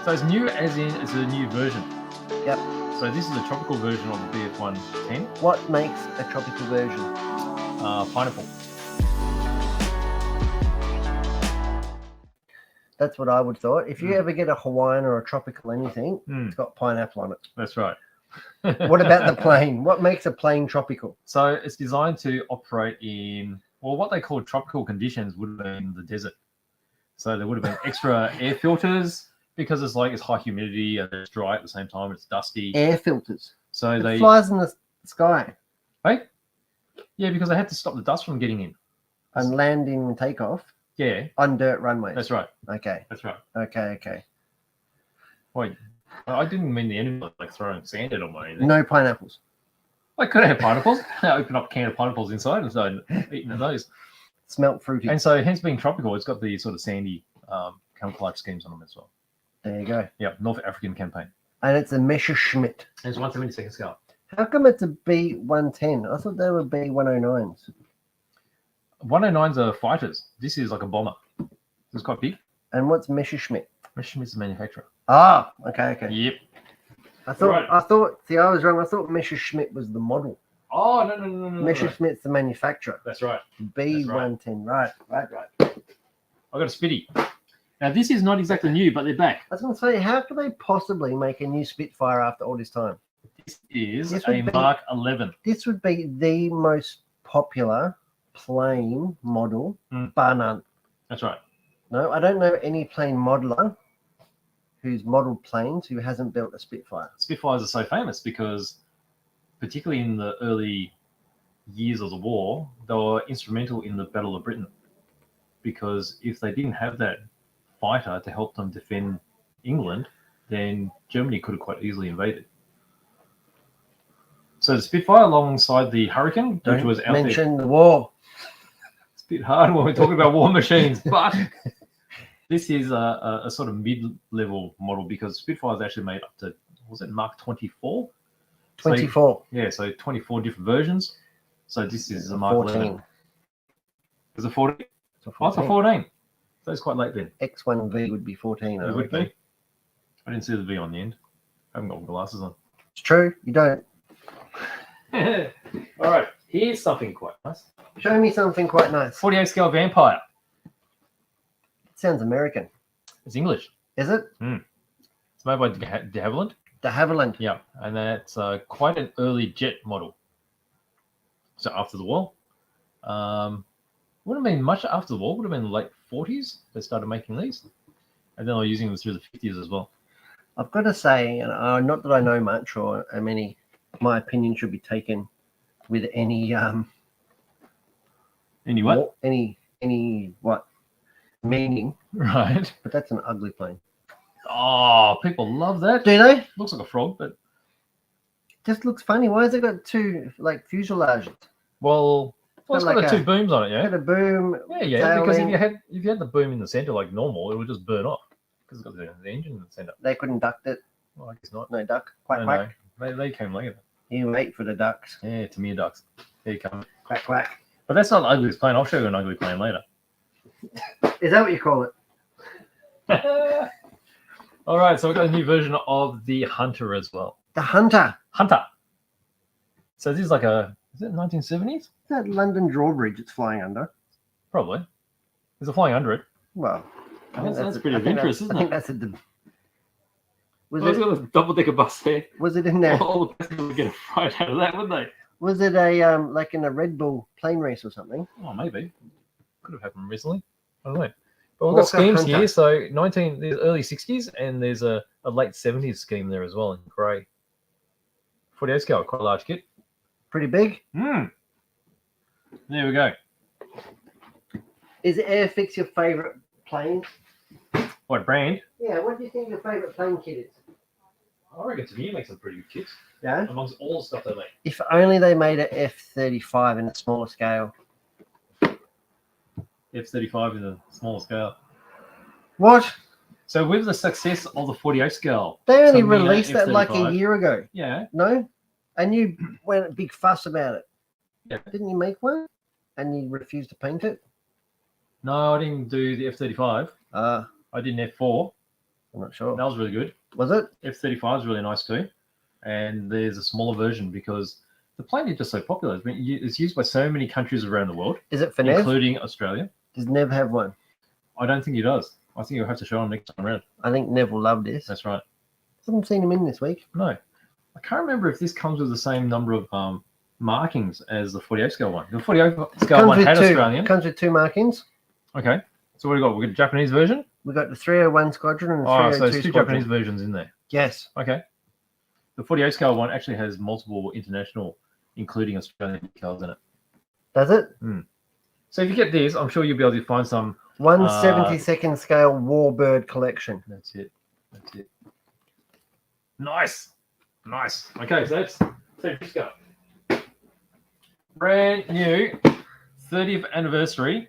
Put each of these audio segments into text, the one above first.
So it's new as in it's a new version. Yep. So this is a tropical version of the BF110. What makes a tropical version? Pineapple. That's what I would have thought. If you ever get a Hawaiian or a tropical anything, it's got pineapple on it. That's right. What about the plane? What makes a plane tropical? So it's designed to operate in, well, what they call tropical conditions would have been the desert. So there would have been extra air filters because it's high humidity and it's dry at the same time. It's dusty. Air filters. So It they flies in the sky right? Yeah, because they had to stop the dust from getting in. and landing and takeoff Yeah, on dirt runways. that's right. Okay. That's right. Okay. Wait, I didn't mean the enemy like throwing sand at them or anything. No pineapples. I could have pineapples. I open up a can of pineapples inside and started eating those. Smelt fruity. And so, hence being tropical, it's got the sort of sandy camouflage schemes on them as well. There you go. Yeah, North African campaign. And it's a Messerschmitt. And it's 1/72 scale. How come it's a B110? I thought they were B109s. 109s are fighters. This is like a bomber. It's quite big. And what's Messerschmitt? Messerschmitt's the manufacturer. Ah, okay. Yep. I thought, Right. see, I was wrong. I thought Messerschmitt was the model. Oh, no. Messerschmitt's the manufacturer. That's right. B110. Right. I got a Spitty. Now, this is not exactly new, but they're back. I was going to say, how could they possibly make a new Spitfire after all this time? This is This a would be- Mark 11. This would be the most popular plane model, bar none. That's right. No, I don't know any plane modeler who's modeled planes who hasn't built a Spitfire. Spitfires are so famous because, particularly in the early years of the war, they were instrumental in the Battle of Britain. Because if they didn't have that fighter to help them defend England, then Germany could have quite easily invaded. So the Spitfire alongside the Hurricane, which was out mention the war. It's a bit hard when we're talking about war machines, but this is a sort of mid-level model because Spitfire is actually made up to, was it Mark 24? 24. So 24 different versions. So this is a Mark 14. 11. Is it 14? It's a Oh, it's a 14. So it's quite late then. X1V would be 14. It would be. I didn't see the V on the end. I haven't got glasses on. It's true. You don't. All right. Here's something quite nice. Show me something quite nice. 48 scale Vampire. Sounds American. It's English. Is it? It's made by de Havilland. De Havilland. Yeah, and that's quite an early jet model. So after the war, wouldn't have been much after the war. Would have been the late 40s. They started making these, and then they were using them through the 50s as well. I've got to say, and not that I know much or many, my opinion should be taken with any Any what? any what meaning. Right. But that's an ugly plane. Oh, people love that. Do they? Looks like a frog, but Just looks funny. Why has it got two like fuselages? well, it's got like the two booms on it, yeah. Got a boom. Yeah, because tailing. if you had the boom in the center like normal, it would just burn off because it's got the engine in the center. They couldn't duct it. Well, I guess not. No duck. Quack No, quack. no. They came later. You wait for the ducks. Yeah, Tamiya ducks. Here you come. Quack quack. But that's not the ugliest plane. I'll show you an ugly plane later. Is that what you call it? All right, so we've got a new version of the Hunter as well. The Hunter. Hunter. So this is like is it 1970s? That London drawbridge it's flying under. Probably. Is it flying under it? Well, That's a bit of interest, isn't I think it? that's a. Was It's it? got a double-decker bus there. Was it in there? All the passengers would get a fright out of that, wouldn't they? Was it a like in a Red Bull plane race or something? Oh, maybe. Could have happened recently. I don't know. But we've got Walker schemes Hunter. here. So there's early 60s and there's a late 70s scheme there as well in grey. 48 scale, quite a large kit. Pretty big. There we go. Is Airfix your favourite plane? What brand? Yeah. What do you think your favourite plane kit is? I reckon Tamiya makes some pretty good kits. Yeah. Amongst all the stuff they make. If only they made an F-35 in a smaller scale. F-35 in a smaller scale. What? So with the success of the 48 scale, They only Tamiya released that like a F-35. year ago. Yeah. No? And you went a big fuss about it. Yeah. Didn't you make one? And you refused to paint it? No, I didn't do the F-35. Ah. I did an F4. I'm not sure. That was really good. Was it? F-35 is really nice too. And there's a smaller version because the plane is just so popular. It's used by so many countries around the world, Is it for Nev? including Australia. Does Nev have one? I don't think he does. I think you'll have to show him next time around. I think Nev will love this. That's right. Haven't seen him in this week. No. I can't remember if this comes with the same number of markings as the 48 scale one. The 48 scale one had Australian. Comes with 2 markings. Okay. So what do we got? We got a Japanese version? We got the 301 Squadron and the 302 so there's 2 Squadron. Japanese versions in there. Yes. Okay. The 48 scale one actually has multiple international, including Australian decals in it. Does it? So if you get this, I'm sure you'll be able to find some. 1/72nd scale Warbird collection. That's it. That's it. Nice. Nice. Okay, so that's this go. Brand new 30th anniversary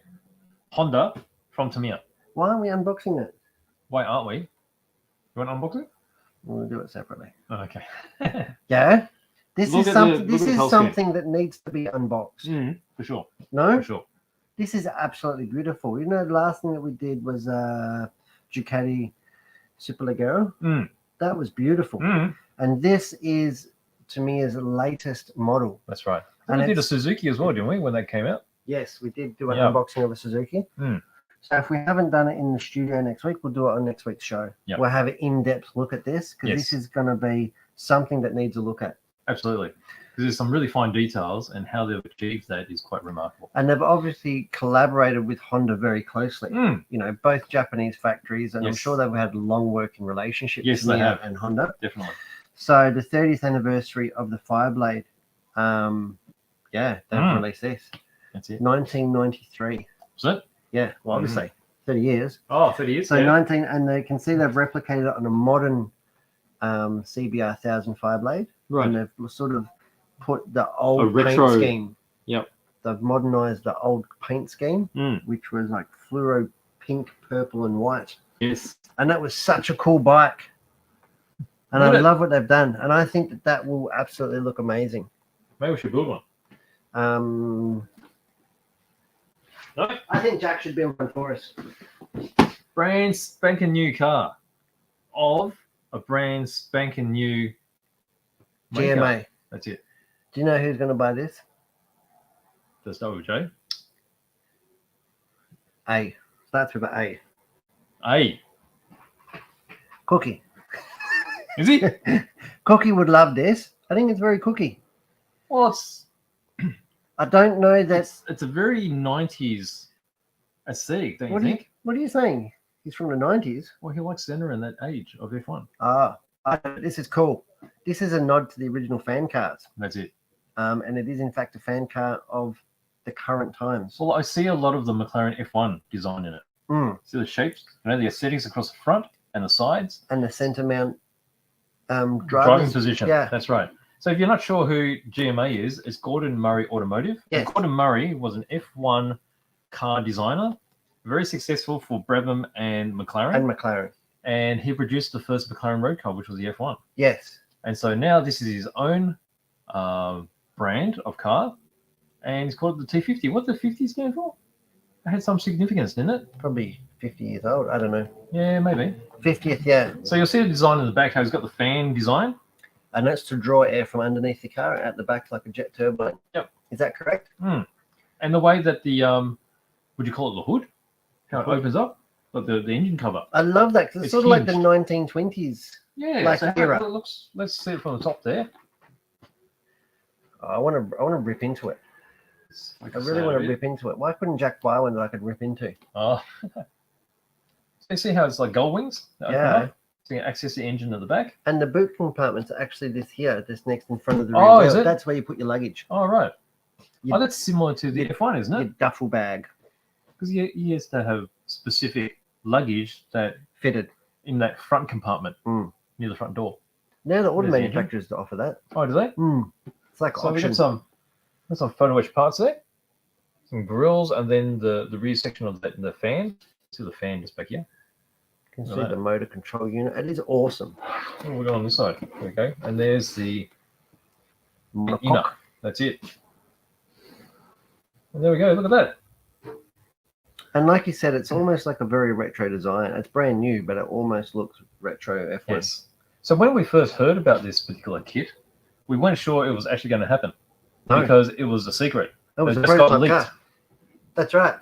Honda from Tamiya. Why aren't we unboxing it? Why aren't we? You want to unbox it? We'll do it separately. Oh, okay. Yeah. This Look is at something. the- This look at the is healthcare. something that needs to be unboxed. For sure. No, For sure. this is absolutely beautiful. You know, the last thing that we did was Ducati Superleggero. That was beautiful. And this is Tamiya's latest model. That's right. And And we did a it's- Suzuki as well, didn't we, when that came out? Yes, we did do an Yeah. unboxing of a Suzuki. So if we haven't done it in the studio next week, we'll do it on next week's show. Yep. We'll have an in-depth look at this because this is going to be something that needs a look at. Absolutely. Because there's some really fine details, and how they've achieved that is quite remarkable. And they've obviously collaborated with Honda very closely. Mm. You know, both Japanese factories, and I'm Yes. sure they've had a long working relationship. Yes, they Tamiya have. and Honda. Definitely. So the 30th anniversary of the Fireblade, they've released this. That's it. 1993. Is it? Yeah, well, obviously 30 years. Oh, 30 years. So yeah. 19, and they can see they've replicated it on a modern CBR 1000 Fireblade, and Right. they've sort of put the old retro- paint scheme. Yep. They've modernized the old paint scheme, which was like fluoro pink, purple, and white. Yes. And that was such a cool bike. And Look I at love what they've done. And I think that that will absolutely look amazing. Maybe we should build one. No? I think Jack should build one for us. Brand spanking new car of a brand spanking new maker. GMA. That's it. Do you know who's going to buy this? Does start with J. A. Starts with an A. A. Cookie. Is he? Cookie would love this. I think it's very Cookie. Well, it's I don't know that. it's a very 90s aesthetic, don't you What think? are you saying? He's from the 90s. Well, he likes center in that age of F1. This is cool. This is a nod to the original fan cars. That's it. And it is, in fact, a fan car of the current times. Well, I see a lot of the McLaren F1 design in it. See the shapes, the aesthetics across the front and the sides. And the center mount Driving driving position. Yeah. That's right. So if you're not sure who GMA is, it's Gordon Murray Automotive. Yes. And Gordon Murray was an F1 car designer, very successful for Brabham and McLaren. And McLaren. And he produced the first McLaren road car, which was the F1. Yes. And so now this is his own brand of car, and he's called it the T50. What did the 50 stand for? It had some significance, didn't it? Probably 50 years old. I don't know. Yeah, maybe. 50th, yeah. So you'll see the design in the back, how he's got the fan design. And that's to draw air from underneath the car at the back like a jet turbine. Yep. Is that correct? And the way that the, would you call it the hood? How it opens up? Like the engine cover. I love that because it's It's sort of like the hinged. 1920s. Yeah, Like so how era. it looks, let's see it from the top there. I want to rip into it. I really want to rip into it. Why couldn't Jack buy one that I could rip into? Oh. So you see how it's like gull wings? that open Yeah. up? So you can access the engine at the back. And the boot compartments are actually this here, this next in front of the rear Oh, wheel. is it? That's where you put your luggage, Oh, right. You- Oh, that's similar to the F1, isn't your it? duffel bag Because he has to have specific luggage that fitted. in that front compartment near the front door. Now the auto There's the engine. manufacturers offer that. Oh, do they? It's like So we option. got some photo etch parts there, some grills, and then the rear section of the fan. See the fan just back here. You can Look see at the that. motor control unit. It is awesome. What have we got on this side? There we go. And there's the inner. Monocoque. That's it. And there we go. Look at that. And like you said, it's almost like a very retro design. It's brand new, but it almost looks retro F1. Yes. So when we first heard about this particular kit, we weren't sure it was actually going to happen because it was a secret. It was a just got prototype leaked. car. That's right.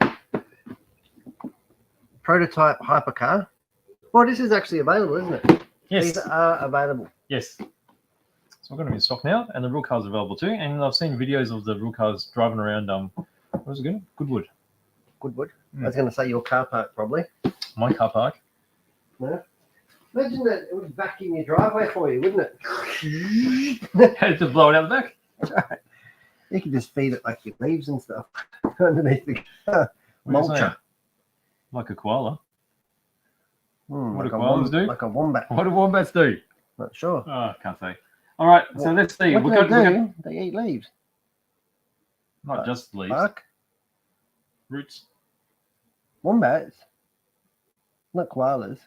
Prototype hypercar. Well, this is actually available, isn't it? Yes. These are available. Yes. So we're going to be in stock now, and the real car's available too. And I've seen videos of the real cars driving around. What was it again? Goodwood. Goodwood. I was going to say your car park, probably. My car park. No. Imagine that it would vacuum your driveway for you, wouldn't it? Had to blow it out the back. That's right. You could just feed it like your leaves and stuff underneath the car. What are you saying? Mulcher. Like a koala. What like do koalas do? Like a wombat. What do wombats do? Not sure. Oh, I can't say. All right, so let's see. What do they do? They eat leaves. Not just leaves. Bark. Roots. Wombats. Not koalas.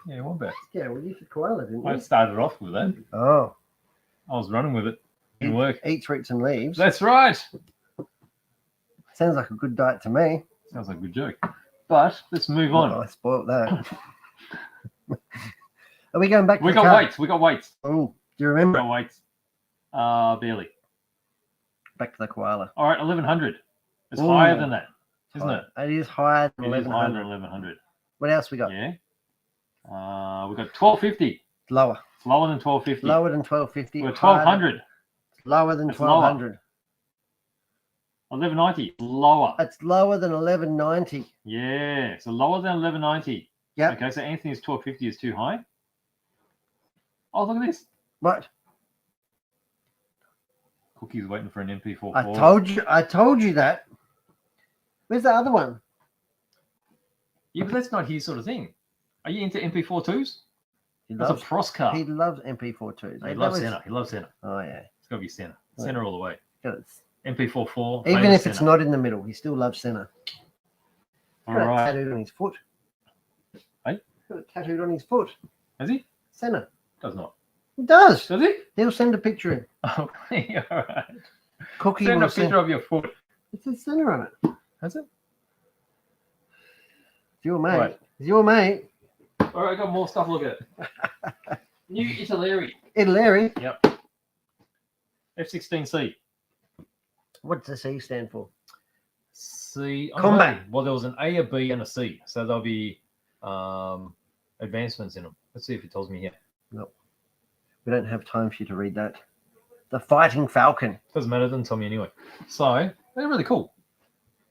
Yeah, wombats. Yeah, well, you said koala, didn't I you? started off with that. Oh. I was running with it. Didn't work. Eats roots and leaves. That's right. Sounds like a good diet to me. Sounds like a good joke. But let's move on. Oh, I spoiled that. Are we going back to We the got car? weights. We got weights. Oh, do you We remember? got weights. Barely. Back to the koala. All right, 1100. It's Ooh. higher than that, isn't it? It is higher than It is higher than 1100. 1100. What else we got? Yeah. We got 1250. Lower. It's lower than 1250. Lower than 1250. We're 1200. Lower than It's lower. 1200. 1190. Lower. It's lower than 1190. Yeah. So lower than 1190. Yep. Okay, so Anthony's 1250 is too high. Oh, look at this. What? Cookie's waiting for an MP44. I told you that. Where's the other one? Yeah, but that's not his sort of thing. Are you into MP42s? He That's loves a Pros car. He loves MP42s. He loves Senna. He loves Senna. Oh yeah. It's got to be Senna. Right. Senna all the way. It's- MP44. Even famous if it's Senna. not in the middle, he still loves Senna. All Got a right. tattooed on his foot. Hey? Got it tattooed on his foot. Has he? Senna. Does not. He does. Does he? He'll send a picture in. Oh, all right. Cookie Send will a picture of your foot. It says Senna on it. Has it? It's your mate. Right. It's your mate. All right, I got more stuff to look at. New Italeri. Italeri. Yep. F16C. What does the C stand for? C. oh, Combat. no. Well, there was an A, a B, and a C. So there'll be advancements in them. Let's see if it tells me here. We don't have time for you to read that. The Fighting Falcon. Doesn't matter. It doesn't tell me anyway. So they're really cool.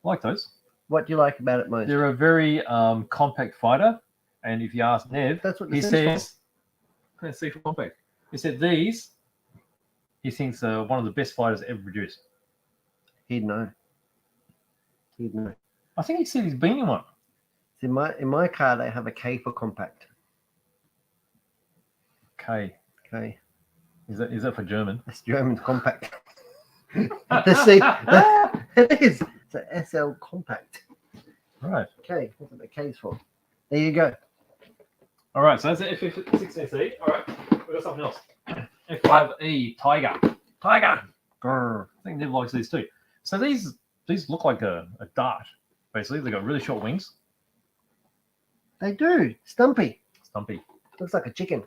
I like those. What do you like about it most? They're a very compact fighter. And if you ask Nev, That's what he this says, let's see for compact. He said these, he thinks are one of the best fighters ever produced. He'd know. He'd know. I think he said he's been in one. In my car, they have a K for compact. K. Okay. Is that for German? That's German compact. the C. It is. It's a SL compact. Right. Okay. That's what the K's for. There you go. All right. So that's the F16C. All right. We've got something else. F5E Tiger. Tiger. Grr. I think Nev likes these too. So these look like a dart. Basically, they've got really short wings. They do. Stumpy. Stumpy. Looks like a chicken.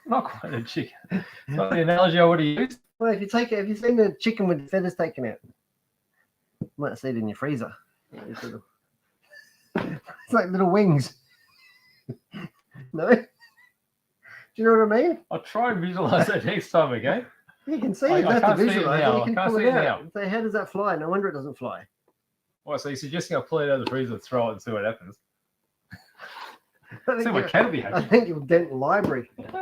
Not quite a chicken. Not the analogy I would have used. Well, if you've seen a chicken with the feathers taken out, you might see it in your freezer. It's like little wings. No? Do you know what I mean? I'll try and visualize that next time, okay? You can see I it. You have can't to see it visualize now. it. You can I can't pull see it it out. now. So how does that fly? No wonder it doesn't fly. Well, so you're suggesting I pull it out of the freezer, throw it, and see what happens? I See think, my you, cat will be I happy. think you'll dent the library. Okay,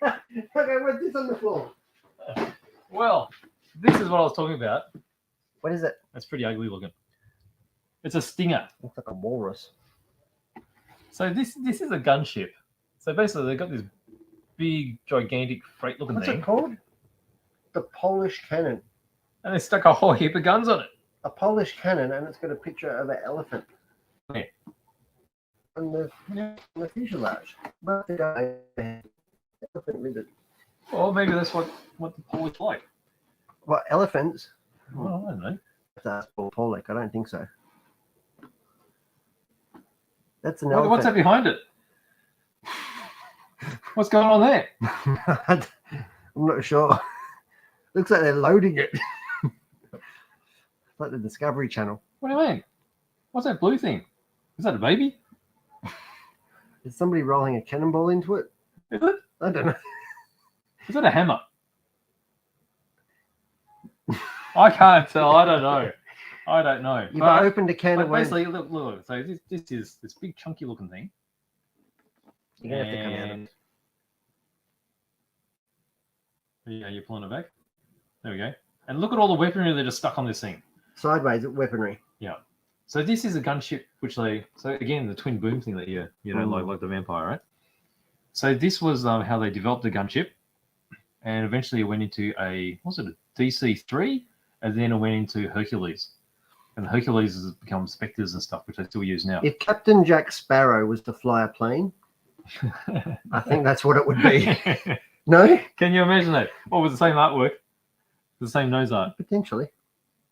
what's this on the floor? Well, this is what I was talking about. What is it? That's pretty ugly looking. It's a Stinger. Looks like a walrus. So this is a gunship. So basically, they've got this big, gigantic, freight-looking What's thing, it called? The Polish cannon. and they stuck a whole heap of guns on it. A Polish cannon, and it's got a picture of an elephant. Yeah. On the fuselage. But the guy elephant with it. Well, maybe that's what the Polish like. What, elephants? Well, I don't know. have to ask Paul Pollock. I don't think so. That's an What's that elephant. behind it? What's going on there? I'm not sure. Looks like they're loading it. It's like the Discovery Channel. What do you mean? What's that blue thing? Is that a baby? Is somebody rolling a cannonball into it? Is it? I don't know. Is that a hammer? I can't tell. I don't know. You've opened a can of worms. Basically, look. So this is this big chunky looking thing. You're gonna have to come out of it. Yeah, you're pulling it back. There we go. And look at all the weaponry that are stuck on this thing. Sideways weaponry. Yeah. So this is a gunship, which so again, the twin boom thing that you know, like the vampire, right? So this was how they developed the gunship, and eventually it went into a DC-3, and then it went into Hercules. And the Hercules has become Spectres and stuff, which they still use now. If Captain Jack Sparrow was to fly a plane, I think that's what it would be. No? Can you imagine that? What was the same artwork? The same nose art? Potentially.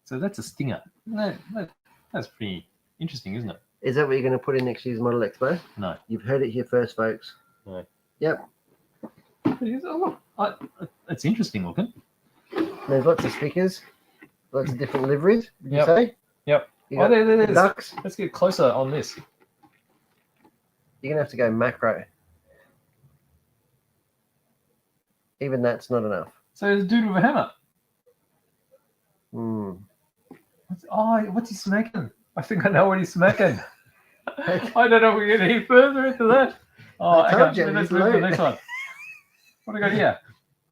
So that's a stinger. That's pretty interesting, isn't it? Is that what you're going to put in next year's Model Expo? No. You've heard it here first, folks. No. Yep. It's interesting looking. There's lots of stickers, lots of different liveries, would you Yep. say? Yep. You got there's ducks. Let's get closer on this. You're going to have to go macro. Even that's not enough. So there's a dude with a hammer. Hmm. What's he smacking? I think I know what he's smacking. I don't know if we're getting any further into that. I told you, Let's it's move to the loaded. next one. What do we got here?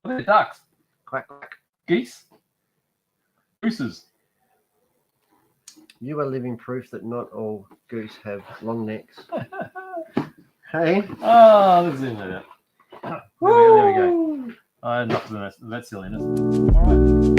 What are they, ducks? Quack, quack. Geese? Gooses? You are living proof that not all goose have long necks. Hey. Let's zoom that out. There we go. Enough of that silliness. All right.